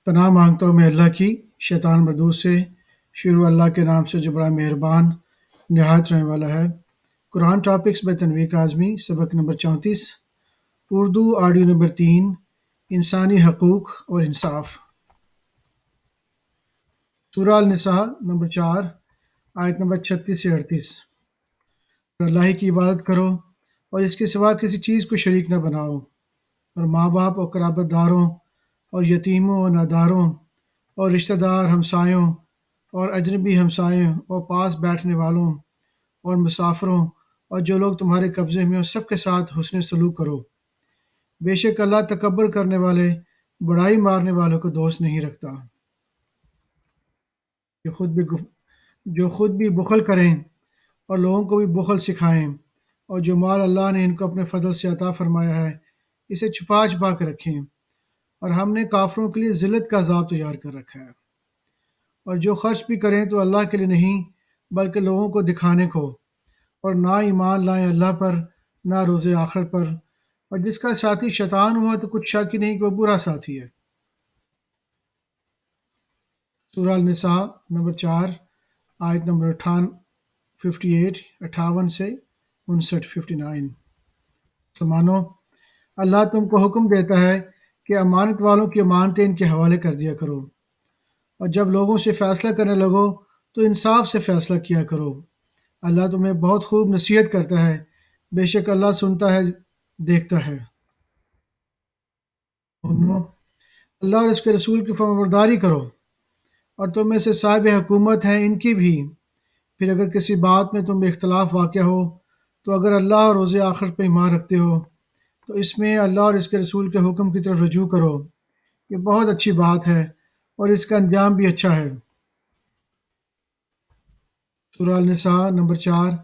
پناہ مانگتا ہوں میں اللہ کی شیطان مردود سے۔ شروع اللہ کے نام سے جو بڑا مہربان نہایت رحم والا ہے۔ قرآن ٹاپکس بائی تنویر کاظمی، سبق نمبر 34، اردو آڈیو نمبر 3، انسانی حقوق اور انصاف۔ سورہ النساء نمبر 4، آیت نمبر 36 سے 38۔ اللہ کی عبادت کرو اور اس کے سوا کسی چیز کو شریک نہ بناؤ، اور ماں باپ اور قرابت داروں اور یتیموں اور ناداروں اور رشتہ دار ہمسایوں اور اجنبی ہمسایوں اور پاس بیٹھنے والوں اور مسافروں اور جو لوگ تمہارے قبضے میں ہو سب کے ساتھ حسن سلوک کرو۔ بے شک اللہ تکبر کرنے والے، بڑائی مارنے والوں کو دوست نہیں رکھتا۔ جو خود بھی بخل کریں اور لوگوں کو بھی بخل سکھائیں، اور جو مال اللہ نے ان کو اپنے فضل سے عطا فرمایا ہے اسے چھپا چھپا کے رکھیں، اور ہم نے کافروں کے لیے ذلت کا عذاب تیار کر رکھا ہے۔ اور جو خرچ بھی کریں تو اللہ کے لیے نہیں بلکہ لوگوں کو دکھانے کو، اور نہ ایمان لائیں اللہ پر نہ روز آخر پر، اور جس کا ساتھی شیطان ہوا تو کچھ شک ہی نہیں کہ وہ برا ساتھی ہے۔ سورہ النساء نمبر 4، آیت نمبر 58 سے 59۔ مسلمانوں، اللہ تم کو حکم دیتا ہے کہ امانت والوں کی امانتیں ان کے حوالے کر دیا کرو، اور جب لوگوں سے فیصلہ کرنے لگو تو انصاف سے فیصلہ کیا کرو۔ اللہ تمہیں بہت خوب نصیحت کرتا ہے، بے شک اللہ سنتا ہے، دیکھتا ہے۔ اللہ اور اس کے رسول کی فرمانبرداری کرو، اور تم میں سے صاحب حکومت ہیں ان کی بھی۔ پھر اگر کسی بات میں تم میں اختلاف واقع ہو تو اگر اللہ اور روز آخر پہ ایمان رکھتے ہو تو اس میں اللہ اور اس کے رسول کے حکم کی طرف رجوع کرو، یہ بہت اچھی بات ہے اور اس کا انجام بھی اچھا ہے۔ سورہ النساء نمبر 4،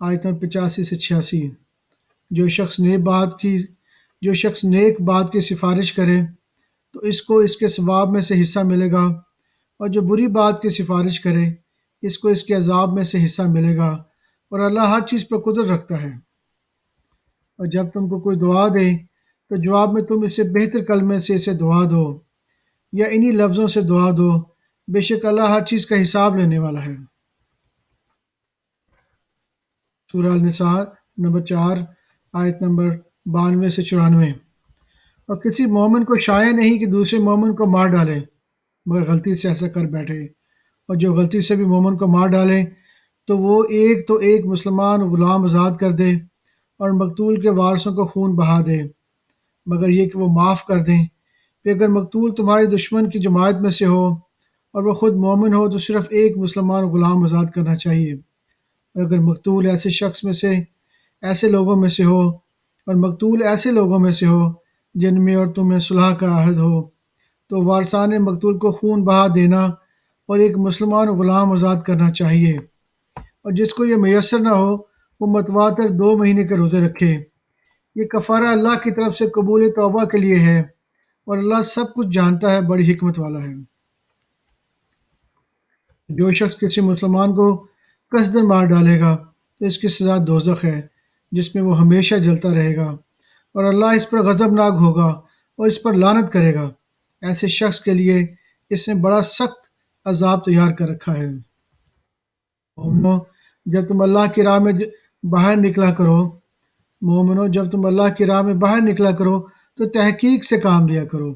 آیت نمبر 85 سے 86۔ جو شخص نیک بات کی سفارش کرے تو اس کو اس کے ثواب میں سے حصہ ملے گا، اور جو بری بات کی سفارش کرے اس کو اس کے عذاب میں سے حصہ ملے گا، اور اللہ ہر چیز پر قدرت رکھتا ہے۔ اور جب تم کو کوئی دعا دے تو جواب میں تم اسے بہتر کلمے سے اسے دعا دو، یا انہی لفظوں سے دعا دو، بے شک اللہ ہر چیز کا حساب لینے والا ہے۔ سورہ النساء نمبر 4، آیت نمبر 92 سے 94۔ اور کسی مومن کو شایع نہیں کہ دوسرے مومن کو مار ڈالے مگر غلطی سے ایسا کر بیٹھے، اور جو غلطی سے بھی مومن کو مار ڈالے تو وہ ایک مسلمان غلام آزاد کر دے، اور مقتول کے وارثوں کو خون بہا دے، مگر یہ کہ وہ معاف کر دیں۔ پھر اگر مقتول تمہارے دشمن کی جماعت میں سے ہو اور وہ خود مومن ہو تو صرف ایک مسلمان غلام آزاد کرنا چاہیے، اور اگر مقتول ایسے لوگوں میں سے ہو جن میں اور تمہیں صلح کا عہد ہو تو وارثان مقتول کو خون بہا دینا اور ایک مسلمان غلام آزاد کرنا چاہیے، اور جس کو یہ میسر نہ ہو وہ متواتر 2 مہینے کے روزے رکھے۔ یہ کفارہ اللہ کی طرف سے قبول توبہ کے لیے ہے، اور اللہ سب کچھ جانتا ہے، بڑی حکمت والا ہے۔ جو شخص کسی مسلمان کو قصدن مار ڈالے گا تو اس کی سزا دوزخ ہے جس میں وہ ہمیشہ جلتا رہے گا، اور اللہ اس پر غضبناک ہوگا اور اس پر لعنت کرے گا۔ ایسے شخص کے لیے اس نے بڑا سخت عذاب تیار کر رکھا ہے۔ مومنو، جب تم اللہ کی راہ میں باہر نکلا کرو تو تحقیق سے کام لیا کرو،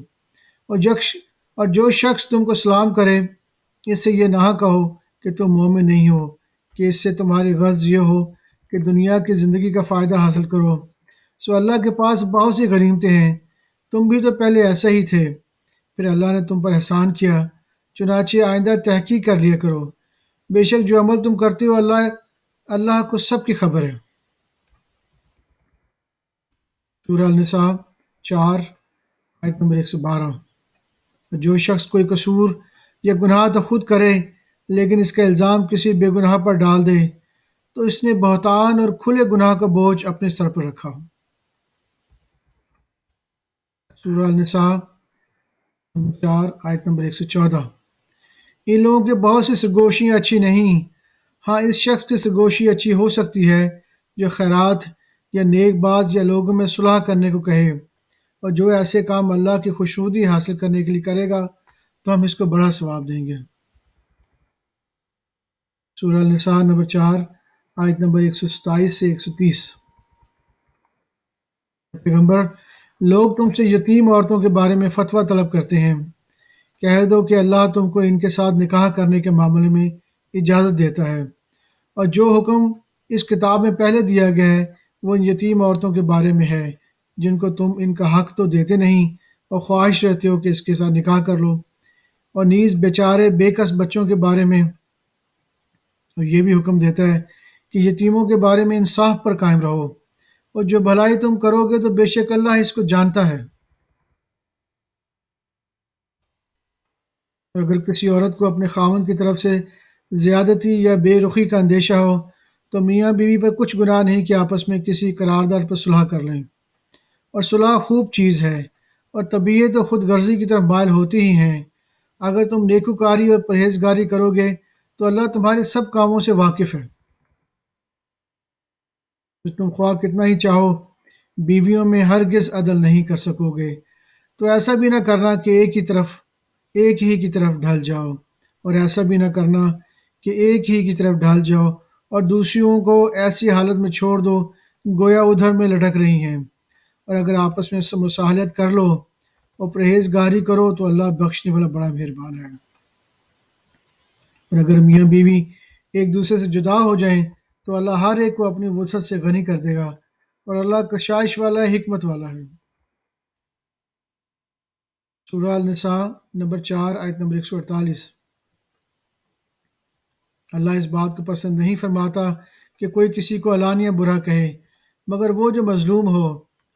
اور جو شخص تم کو سلام کرے اس سے یہ نہ کہو کہ تم مومن نہیں ہو، کہ اس سے تمہاری غرض یہ ہو کہ دنیا کی زندگی کا فائدہ حاصل کرو۔ سو اللہ کے پاس بہت سی غنیمتیں ہیں، تم بھی تو پہلے ایسا ہی تھے، پھر اللہ نے تم پر احسان کیا، چنانچہ آئندہ تحقیق کر لیا کرو، بے شک جو عمل تم کرتے ہو اللہ کو سب کی خبر ہے۔ سورہ النساء 4، آیت نمبر 112۔ جو شخص کوئی قصور یا گناہ تو خود کرے لیکن اس کا الزام کسی بے گناہ پر ڈال دے تو اس نے بہتان اور کھلے گناہ کا بوجھ اپنے سر پر رکھا ہو۔ سورہ النساء 4، آیت نمبر 114۔ ان لوگوں کے بہت سی سرگوشیاں اچھی نہیں، ہاں اس شخص کی سرگوشی اچھی ہو سکتی ہے جو خیرات یا نیک بات یا لوگوں میں صلح کرنے کو کہے، اور جو ایسے کام اللہ کی خوشنودی حاصل کرنے کے لیے کرے گا تو ہم اس کو بڑا ثواب دیں گے۔ سورہ النساء نمبر 4 آیت نمبر 127 سے 130۔ پیغمبر، لوگ تم سے یتیم عورتوں کے بارے میں فتویٰ طلب کرتے ہیں، کہہ دو کہ اللہ تم کو ان کے ساتھ نکاح کرنے کے معاملے میں اجازت دیتا ہے، اور جو حکم اس کتاب میں پہلے دیا گیا ہے وہ ان یتیم عورتوں کے بارے میں ہے جن کو تم ان کا حق تو دیتے نہیں اور خواہش رہتے ہو کہ اس کے ساتھ نکاح کر لو، اور نیز بیچارے بے کس بچوں کے بارے میں، اور یہ بھی حکم دیتا ہے کہ یتیموں کے بارے میں انصاف پر قائم رہو، اور جو بھلائی تم کرو گے تو بے شک اللہ اس کو جانتا ہے۔ اور اگر کسی عورت کو اپنے خاوند کی طرف سے زیادتی یا بے رخی کا اندیشہ ہو تو میاں بیوی پر کچھ گناہ نہیں کہ آپس میں کسی قرارداد پر صلح کر لیں، اور صلح خوب چیز ہے، اور طبیعت و خود غرضی کی طرف مائل ہوتی ہی ہیں۔ اگر تم نیکوکاری اور پرہیزگاری کرو گے تو اللہ تمہارے سب کاموں سے واقف ہے۔ پھر تم خواہ کتنا ہی چاہو بیویوں میں ہرگز عدل نہیں کر سکو گے، تو ایسا بھی نہ کرنا کہ ایک ہی کی طرف ڈھل جاؤ، اور ایسا بھی نہ کرنا کہ ایک ہی کی طرف ڈھل جاؤ اور دوسریوں کو ایسی حالت میں چھوڑ دو گویا ادھر میں لٹک رہی ہیں۔ اور اگر آپس میں مصالحت کر لو اور پرہیزگاری کرو تو اللہ بخشنے والا بڑا مہربان ہے۔ اور اگر میاں بیوی ایک دوسرے سے جدا ہو جائیں تو اللہ ہر ایک کو اپنی وسعت سے غنی کر دے گا، اور اللہ کشائش والا ہے، حکمت والا ہے۔ سورہ النساء نمبر 4 آیت نمبر 148۔ اللہ اس بات کو پسند نہیں فرماتا کہ کوئی کسی کو علانیہ برا کہے مگر وہ جو مظلوم ہو،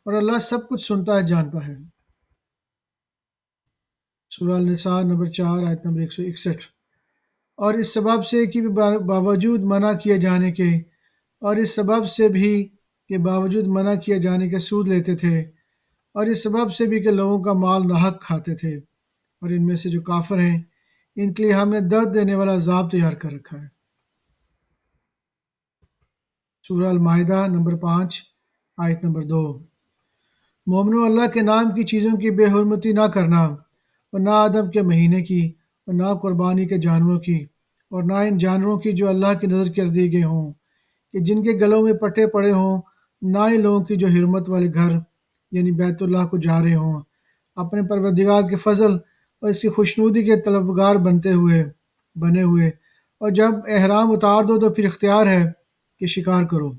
اور اللہ سب کچھ سنتا ہے، جانتا ہے۔ سورہ النساء نمبر 4 آیت نمبر 161۔ اور اس سبب سے کہ باوجود منع کیے جانے کے، اور اس سبب سے بھی کہ باوجود منع کیے جانے کے سود لیتے تھے، اور اس سبب سے بھی کہ لوگوں کا مال ناحق کھاتے تھے، اور ان میں سے جو کافر ہیں ان کے لیے ہم نے درد دینے والا عذاب تیار کر رکھا ہے۔ سورہ المائدہ نمبر 5 آیت نمبر 2۔ مومنو، اللہ کے نام کی چیزوں کی بے حرمتی نہ کرنا، اور نہ عدم کے مہینے کی، اور نہ قربانی کے جانوروں کی، اور نہ ان جانوروں کی جو اللہ کی نظر کر دی گئے ہوں کہ جن کے گلوں میں پٹے پڑے ہوں، نہ ہی لوگوں کی جو حرمت والے گھر یعنی بیت اللہ کو جا رہے ہوں اپنے پروردگار کے فضل اور اس کی خوشنودی کے طلبگار بنے ہوئے، اور جب احرام اتار دو تو پھر اختیار ہے کہ شکار کرو۔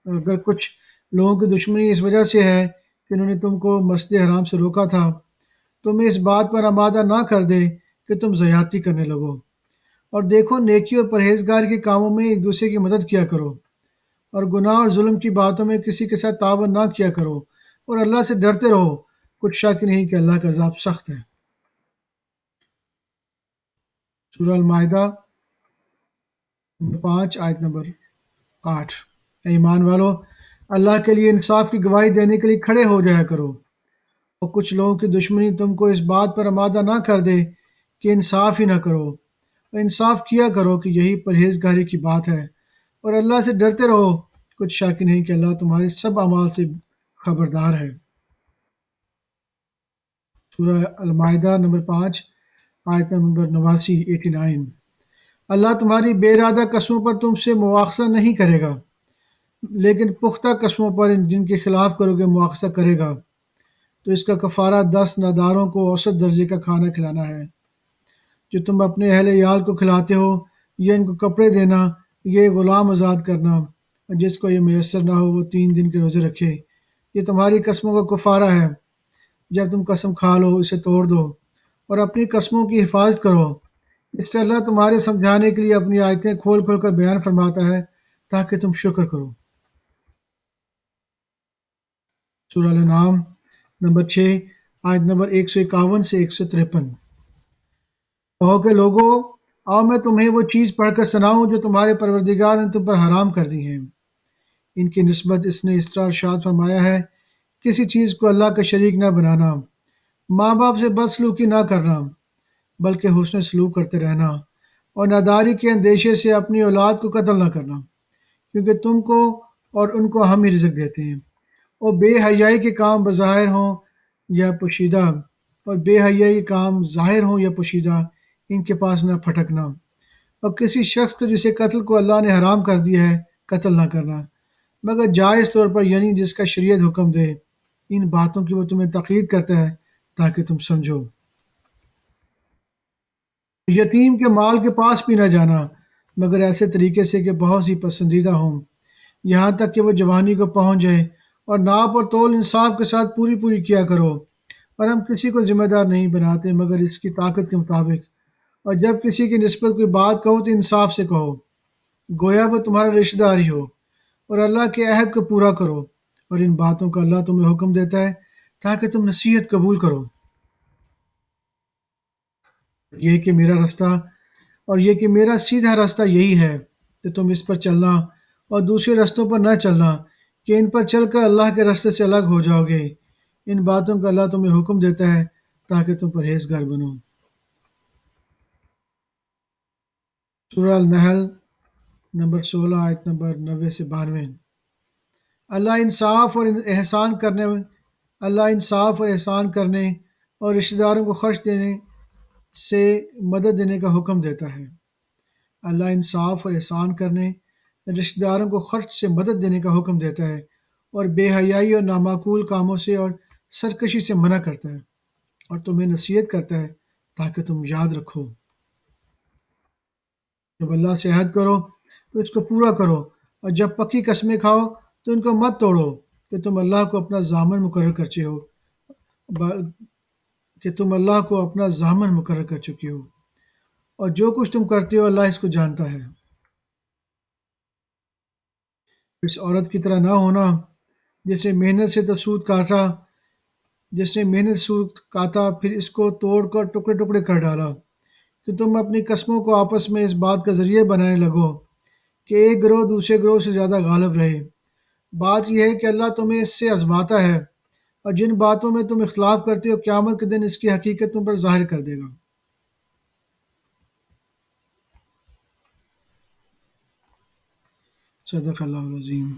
اور اگر کچھ لوگوں کی دشمنی اس وجہ سے ہے کہ انہوں نے تم کو مسجد حرام سے روکا تھا، تمہیں اس بات پر آمادہ نہ کر دے کہ تم زیادتی کرنے لگو، اور دیکھو نیکی اور پرہیزگار کے کاموں میں ایک دوسرے کی مدد کیا کرو، اور گناہ اور ظلم کی باتوں میں کسی کے ساتھ تعاون نہ کیا کرو، اور اللہ سے ڈرتے رہو، کچھ شک نہیں کہ اللہ کا عذاب سخت ہے۔ سورہ المائدہ نمبر 5 آیت نمبر 8۔ اے ایمان والو، اللہ کے لیے انصاف کی گواہی دینے کے لیے کھڑے ہو جایا کرو، اور کچھ لوگوں کی دشمنی تم کو اس بات پر آمادہ نہ کر دے کہ انصاف ہی نہ کرو، اور انصاف کیا کرو کہ یہی پرہیزگاری کی بات ہے، اور اللہ سے ڈرتے رہو، کچھ شک نہیں کہ اللہ تمہارے سب اعمال سے خبردار ہے۔ سورہ المائدہ نمبر 5 آیت نمبر 89۔ اللہ تمہاری بے ارادہ قسموں پر تم سے مواخذہ نہیں کرے گا، لیکن پختہ قسموں پر جن کے خلاف کرو گے مواخذہ کرے گا، تو اس کا کفارہ 10 ناداروں کو اوسط درجے کا کھانا کھلانا ہے، جو تم اپنے اہل عیال کو کھلاتے ہو، یا ان کو کپڑے دینا، یہ غلام آزاد کرنا، اور جس کو یہ میسر نہ ہو وہ 3 دن کے روزے رکھے۔ یہ تمہاری قسموں کا کفارہ ہے، جب تم قسم کھا لو اسے توڑ دو، اور اپنی قسموں کی حفاظت کرو۔ اس طرح اللہ تمہارے سمجھانے کے لیے اپنی آیتیں کھول کھول کر بیان فرماتا ہے تاکہ تم شکر کرو۔ سورہ الانعام نمبر 6 آیت نمبر 151 سے 153۔ کہو کہ لوگوں، آؤ میں تمہیں وہ چیز پڑھ کر سناؤں جو تمہارے پروردگار نے تم پر حرام کر دی ہیں۔ ان کی نسبت اس نے اس طرح ارشاد فرمایا ہے، کسی چیز کو اللہ کا شریک نہ بنانا، ماں باپ سے بدسلوکی نہ کرنا بلکہ حسن سلوک کرتے رہنا، اور ناداری کے اندیشے سے اپنی اولاد کو قتل نہ کرنا، کیونکہ تم کو اور ان کو ہم ہی رزق دیتے ہیں، اور بے حیائی کے کام بظاہر ہوں یا پوشیدہ اور بے حیائی کام ظاہر ہوں یا پوشیدہ ان کے پاس نہ پھٹکنا، اور کسی شخص کو جسے قتل کو اللہ نے حرام کر دیا ہے قتل نہ کرنا مگر جائز طور پر، یعنی جس کا شریعت حکم دے۔ ان باتوں کی وہ تمہیں تقید کرتا ہے تاکہ تم سمجھو۔ یتیم کے مال کے پاس بھی نہ جانا مگر ایسے طریقے سے کہ بہت سی پسندیدہ ہوں، یہاں تک کہ وہ جوانی کو پہنچ جائے، اور ناپ اور تول انصاف کے ساتھ پوری پوری کیا کرو۔ اور ہم کسی کو ذمہ دار نہیں بناتے مگر اس کی طاقت کے مطابق، اور جب کسی کی نسبت کوئی بات کہو تو انصاف سے کہو، گویا وہ تمہارا رشتہ دار ہی ہو، اور اللہ کے عہد کو پورا کرو۔ اور ان باتوں کا اللہ تمہیں حکم دیتا ہے تاکہ تم نصیحت قبول کرو۔ یہ کہ میرا راستہ اور یہ کہ میرا سیدھا راستہ یہی ہے کہ تم اس پر چلنا اور دوسرے رستوں پر نہ چلنا، کہ ان پر چل کر اللہ کے راستے سے الگ ہو جاؤ گے۔ ان باتوں کا اللہ تمہیں حکم دیتا ہے تاکہ تم پرہیزگار بنو۔ سورہ النحل نمبر 16 آیت نمبر 90 سے 92۔ اللہ انصاف اور احسان کرنے اور رشتہ داروں کو خرچ دینے سے مدد دینے کا حکم دیتا ہے۔ اللہ انصاف اور احسان کرنے، رشتہ داروں کو خرچ سے مدد دینے کا حکم دیتا ہے، اور بے حیائی اور نامعقول کاموں سے اور سرکشی سے منع کرتا ہے، اور تمہیں نصیحت کرتا ہے تاکہ تم یاد رکھو۔ جب اللہ سے عہد کرو تو اس کو پورا کرو، اور جب پکی قسمیں کھاؤ تو ان کو مت توڑو، کہ تم اللہ کو اپنا ضامن مقرر کر چکے ہو کہ تم اللہ کو اپنا ضامن مقرر کر چکے ہو، اور جو کچھ تم کرتے ہو اللہ اس کو جانتا ہے۔ اس عورت کی طرح نہ ہونا جس نے محنت سے تو سود کاٹا، جس نے محنت سے سود کاتا پھر اس کو توڑ کر ٹکڑے ٹکڑے کر ڈالا، کہ تم اپنی قسموں کو آپس میں اس بات کا ذریعہ بنانے لگو کہ ایک گروہ دوسرے گروہ سے زیادہ غالب رہے۔ بات یہ ہے کہ اللہ تمہیں اس سے آزماتا ہے، اور جن باتوں میں تم اختلاف کرتے ہو قیامت کے دن اس کی حقیقت تم پر ظاہر کر دے گا۔ صدق اللہ العظیم۔